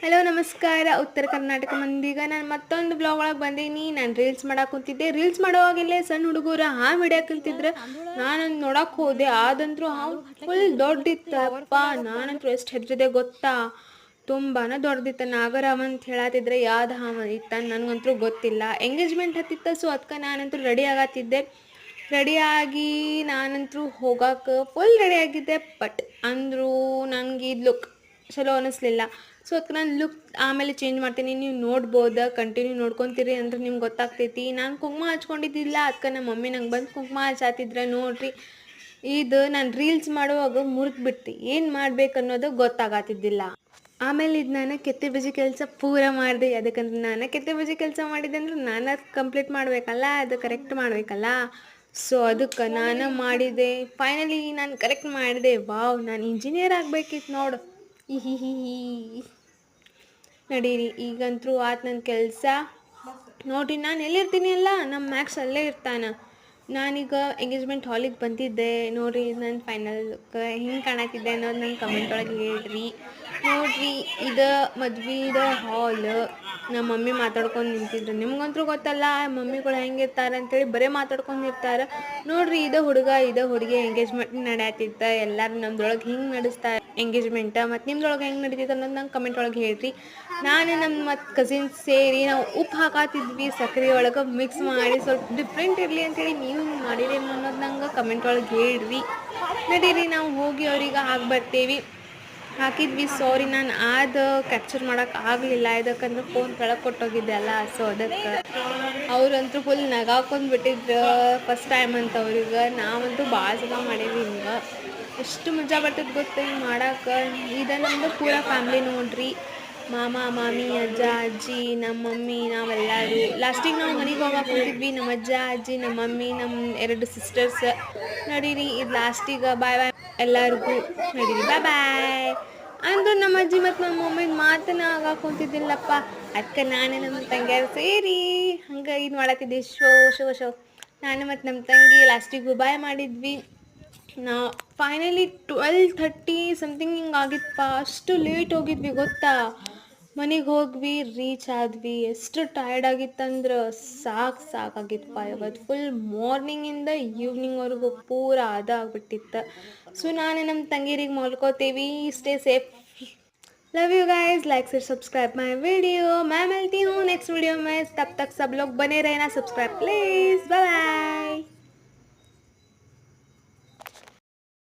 Hello ನಮಸ್ಕಾರ ಉತ್ತರ ಕರ್ನಾಟಕ ಮಂದಿಗೆ ನಾನು ಮತ್ತೊಂದು ಬ್ಲಾಗ್ ಒಳಗೆ ಬಂದೀನಿ. ನಾನು ರೀಲ್ಸ್ ಮಾಡಕ್ಕೆ ಕುಂತಿದ್ದೆ. ರೀಲ್ಸ್ ಮಾಡೋವಾಗೆಲ್ಲೇ ಸಣ್ಣ ಹುಡುಗರು ಹಾವು ಹಿಡಿಯಾಕಂತಿದ್ರೆ ನಾನಂದು ನೋಡಕ್ಕೆ ಹೋದೆ. ಆದಂತರೂ ಹಾವು ಫುಲ್ ದೊಡ್ಡಿತ್ತಪ್ಪ. ನಾನಂತೂ ಎಷ್ಟು ಹೆದರಿದೆ ಗೊತ್ತಾ, ತುಂಬಾ ದೊಡ್ಡದಿತ್ತು. ನಾಗರಾವ್ ಅಂತ ಹೇಳತ್ತಿದ್ರೆ ಯಾವ್ದು ಹಾವು ಇತ್ತ ನನಗಂತೂ ಗೊತ್ತಿಲ್ಲ. ಎಂಗೇಜ್ಮೆಂಟ್ ಹತ್ತಿತ್ತ, ಸೊ ಅದಕ್ಕೆ ನಾನಂತೂ ರೆಡಿ ಆಗತ್ತಿದ್ದೆ. ರೆಡಿಯಾಗಿ ನಾನಂತೂ ಹೋಗಕ್ಕೆ ಫುಲ್ ರೆಡಿ ಆಗಿದ್ದೆ. ಬಟ್ ಅಂದರೂ ನನಗೆ ಇದು ಲುಕ್ ಚಲೋ ಅನ್ನಿಸ್ಲಿಲ್ಲ. ಸೊ ಅದಕ್ಕೆ ನಾನು ಲುಕ್ ಆಮೇಲೆ ಚೇಂಜ್ ಮಾಡ್ತೀನಿ. ನೀವು ನೋಡ್ಬೋದು, ಕಂಟಿನ್ಯೂ ನೋಡ್ಕೊತೀರಿ ಅಂದ್ರೆ ನಿಮ್ಗೆ ಗೊತ್ತಾಗ್ತೈತಿ. ನಾನು ಕುಂಕುಮ ಹಚ್ಕೊಂಡಿದ್ದಿಲ್ಲ, ಅದಕ್ಕೆ ನಮ್ಮ ಮಮ್ಮಿ ನಂಗೆ ಬಂದು ಕುಂಕುಮ ಹಚ್ಚಾತಿದ್ರೆ ನೋಡ್ರಿ. ಇದು ನಾನು ರೀಲ್ಸ್ ಮಾಡುವಾಗ ಮುರಿದ್ಬಿಡ್ತಿ, ಏನು ಮಾಡ್ಬೇಕು ಅನ್ನೋದು ಗೊತ್ತಾಗತ್ತಿದ್ದಿಲ್ಲ. ಆಮೇಲೆ ಇದು ನಾನು ಕೆತ್ತೆ ಬಜ್ಜಿ ಕೆಲಸ ಪೂರ ಮಾಡಿದೆ. ಅದಕ್ಕಂದ್ರೆ ನಾನು ಕೆತ್ತೆ ಬಜ್ಜಿ ಕೆಲಸ ಮಾಡಿದೆ ಅಂದ್ರೆ ನಾನು ಅದು ಕಂಪ್ಲೀಟ್ ಮಾಡಬೇಕಲ್ಲ, ಅದು ಕರೆಕ್ಟ್ ಮಾಡಬೇಕಲ್ಲ. ಸೊ ಅದಕ್ಕೆ ನಾನು ಮಾಡಿದೆ. ಫೈನಲಿ ನಾನು ಕರೆಕ್ಟ್ ಮಾಡಿದೆ. ವಾವ್, ನಾನು ಇಂಜಿನಿಯರ್ ಆಗಬೇಕಿತ್ತು ನೋಡು. ಹಿ ನಡೀರಿ, ಈಗಂತೂ ಆತು ನನ್ನ ಕೆಲಸ. ನೋಡಿರಿ ನಾನು ಎಲ್ಲಿರ್ತೀನಿ ಅಲ್ಲ, ನಮ್ಮ ಮ್ಯಾಕ್ಸ್ ಅಲ್ಲೇ ಇರ್ತಾನೆ. ನಾನೀಗ ಎಂಗೇಜ್ಮೆಂಟ್ ಹಾಲಿಗೆ ಬಂದಿದ್ದೆ. ನೋಡಿರಿ ನನ್ನ ಫೈನಲ್ಗೆ ಹಿಂಗೆ ಕಾಣತ್ತಿದ್ದೆ ಅನ್ನೋದು ನನ್ನ ಕಮೆಂಟ್ ಒಳಗೆ ಹೇಳ್ರಿ. ನೋಡಿರಿ, ಇದು ಮದ್ವೆದ ಹಾಲ್. ನಮ್ಮ ಮಮ್ಮಿ ಮಾತಾಡ್ಕೊಂಡು ನಿಂತಿದ್ರು. ನಿಮ್ಗಂತೂ ಗೊತ್ತಲ್ಲ ಮಮ್ಮಿಗಳು ಹೆಂಗಿರ್ತಾರೆ ಅಂತೇಳಿ, ಬರೀ ಮಾತಾಡ್ಕೊಂಡು ಇರ್ತಾರೆ. ನೋಡಿರಿ, ಇದು ಹುಡುಗ ಇದು ಹುಡುಗಿ ಎಂಗೇಜ್ಮೆಂಟ್ ನಡೆಯತ್ತಿತ್ತು. ಎಲ್ಲರೂ ನಮ್ದೊಳಗೆ ಹಿಂಗೆ ನಡೆಸ್ತಾರೆ ಎಂಗೇಜ್ಮೆಂಟ್. ಮತ್ತು ನಿಮ್ದೊಳಗೆ ಹೆಂಗೆ ನಡೀತಿತ್ತು ಅನ್ನೋದು ನಂಗೆ ಕಮೆಂಟ್ ಒಳಗೆ ಹೇಳ್ರಿ. ನಾನು ನಮ್ಮ ಮತ್ತು ಕಸಿನ್ಸ್ ಸೇರಿ ನಾವು ಉಪ್ಪು ಹಾಕಾತಿದ್ವಿ ಸಕ್ಕರೆ ಒಳಗೆ ಮಿಕ್ಸ್ ಮಾಡಿ, ಸ್ವಲ್ಪ ಡಿಫ್ರೆಂಟ್ ಇರಲಿ ಅಂತೇಳಿ. ನೀವು ಮಾಡಿರೇನು ಅನ್ನೋದು ನಂಗೆ ಕಮೆಂಟ್ ಒಳಗೆ ಹೇಳ್ರಿ. ನಡೀರಿ, ನಾವು ಹೋಗಿ ಅವ್ರಿಗೆ ಹಾಕಿ ಹಾಕಿದ್ವಿ. ಸಾರಿ, ನಾನು ಅದು ಕ್ಯಾಪ್ಚರ್ ಮಾಡೋಕೆ ಆಗಲಿಲ್ಲ, ಇದಕ್ಕಂದ್ರೆ ಫೋನ್ ಕೆಳಗೆ ಕೊಟ್ಟೋಗಿದ್ದೆ ಅಲ್ಲ. ಸೊ ಅದಕ್ಕೆ ಅವ್ರಂತೂ ಫುಲ್ ನಗಾಕೊಂಡು ಬಿಟ್ಟಿದ್ರು. ಫಸ್ಟ್ ಟೈಮ್ ಅಂತ ಅವ್ರಿಗೆ. ನಾವಂತೂ ಭಾಳ ಸಲ ಮಾಡೀವಿ ಹಿಂಗೆ. ಎಷ್ಟು ಮಜಾ ಬರ್ತದೆ ಗೊತ್ತು ಹಿಂಗೆ ಮಾಡೋಕೆ. ಇದು ನಮ್ಮದು ಪೂರ ಫ್ಯಾಮ್ಲಿ ನೋಡ್ರಿ. ಮಾಮ ಮಾಮಿ, ಅಜ್ಜ ಅಜ್ಜಿ, ನಮ್ಮ ಮಮ್ಮಿ, ನಾವೆಲ್ಲರೂ. ಲಾಸ್ಟಿಗೆ ನಾವು ಮನೆಗೆ ಹೋಗಕ್ಕೆ ಹೋಗಿದ್ವಿ. ನಮ್ಮ ಅಜ್ಜ ಅಜ್ಜಿ, ನಮ್ಮ ಮಮ್ಮಿ, ನಮ್ಮ 2 ಸಿಸ್ಟರ್ಸ್. ನಡೀರಿ, ಇದು ಲಾಸ್ಟಿಗೆ ಬಾಯ್ ಬಾಯ್ ಎಲ್ಲರಿಗೂ. ನಡೀರಿ, ಬಾಯ್ ಬಾಯ್ ಅಂದು. ನಮ್ಮ ಅಜ್ಜಿ ಮತ್ತು ನಮ್ಮ ಮಮ್ಮಿಗೆ ಮಾತನ್ನ ಆಗಕ್ಕೆ ಕುಂತಿದ್ದಿಲ್ಲಪ್ಪ. ಅದಕ್ಕೆ ನಾನು ನಮ್ಮ ತಂಗಿಯರು ಸೇರಿ ಹಂಗೆ ಇದು ಮಾಡತ್ತಿದ್ದೆ. ಶೋ ನಾನು ಮತ್ತು ನಮ್ಮ ತಂಗಿ ಲಾಸ್ಟಿಗೆ ಬಾಯ್ ಮಾಡಿದ್ವಿ. ನಾವು ಫೈನಲಿ 12:30 ಸಮಥಿಂಗ್ ಹಿಂಗೆ ಆಗಿತ್ತಪ್ಪ. ಅಷ್ಟು ಲೇಟ್ ಹೋಗಿದ್ವಿ ಗೊತ್ತಾ. ಮನೆಗೆ ಹೋಗ್ವಿ, ರೀಚ್ ಆದ್ವಿ. ಎಷ್ಟು ಟಯರ್ಡ್ ಆಗಿತ್ತಂದ್ರೆ ಸಾಕಾಗಿತ್ತಪ್ಪ. ಇವತ್ತು ಫುಲ್ ಮಾರ್ನಿಂಗಿಂದ ಈವ್ನಿಂಗ್ವರೆಗೂ ಪೂರ ಅದಾಗ್ಬಿಟ್ಟಿತ್ತು. ಸೊ ನಾನು ನಮ್ಮ ತಂಗಿರಿಗೆ ಮಲ್ಕೋತೀವಿ. Stay safe. Love you guys, like से सब्सक्राइब माय वीडियो. मैं मिलती हूँ नेक्स्ट वीडियो में. तब तक सब लोग बने रहना, सब्सक्राइब प्लीज़. Bye bye.